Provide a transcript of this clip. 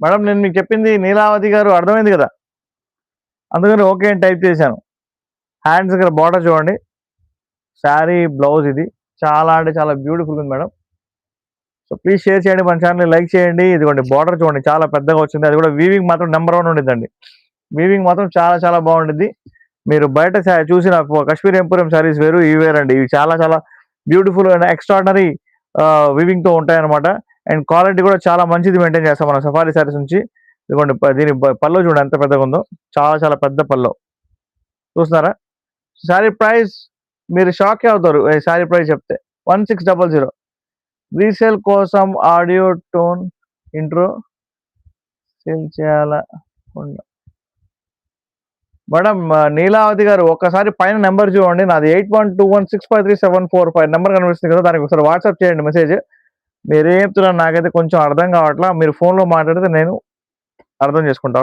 Madam నేను మీకు చెప్పింది నీలావతి గారు అర్థమైంది కదా, అందుకని ఓకే అని టైప్ చేశాను. హ్యాండ్స్ దగ్గర బార్డర్ చూడండి, శారీ బ్లౌజ్ ఇది చాలా అంటే చాలా బ్యూటిఫుల్ ఉంది మేడం. సో ప్లీజ్ షేర్ చేయండి, మన ఛానల్ లైక్ చేయండి. ఇదిగోండి బార్డర్ చూడండి చాలా పెద్దగా వచ్చింది, అది కూడా వీవింగ్ మాత్రం నెంబర్ 1 ఉండిద్దండి. వీవింగ్ మాత్రం చాలా చాలా బాగుంటుంది. మీరు బయట చూసిన కాశ్మీర్ ఎంపోరియం శారీస్ వేరు, ఇవి వేరండి. ఇవి చాలా చాలా బ్యూటిఫుల్ అండ్ ఎక్స్ట్రాడినరీ వీవింగ్ తో ఉంటాయన్నమాట. అండ్ క్వాలిటీ కూడా చాలా మంచిది మెయింటైన్ చేస్తాం మనం సఫారీ శారీస్ నుంచి. ఇదిగోండి దీని పల్లో చూడండి ఎంత పెద్దగా ఉందో, చాలా చాలా పెద్ద పల్లో చూస్తున్నారా. శారీ ప్రైస్ మీరు షాకే అవుతారు ఈ శారీ ప్రైస్ చెప్తే. 1600. రీసేల్ కోసం ఆడియో టోన్ ఇంట్రో సేల్ చేయాలా మేడం? నీలావతి గారు ఒక్కసారి పైన నెంబర్ చూడండి, నాది 8121653745 నెంబర్ కనిపిస్తుంది కదా, దానికి ఒకసారి వాట్సాప్ చేయండి మెసేజ్. మీరేం చెప్తున్నారు నాకైతే కొంచెం అర్థం కావట్లా, మీరు ఫోన్లో మాట్లాడితే నేను అర్థం చేసుకుంటా. ఓకే.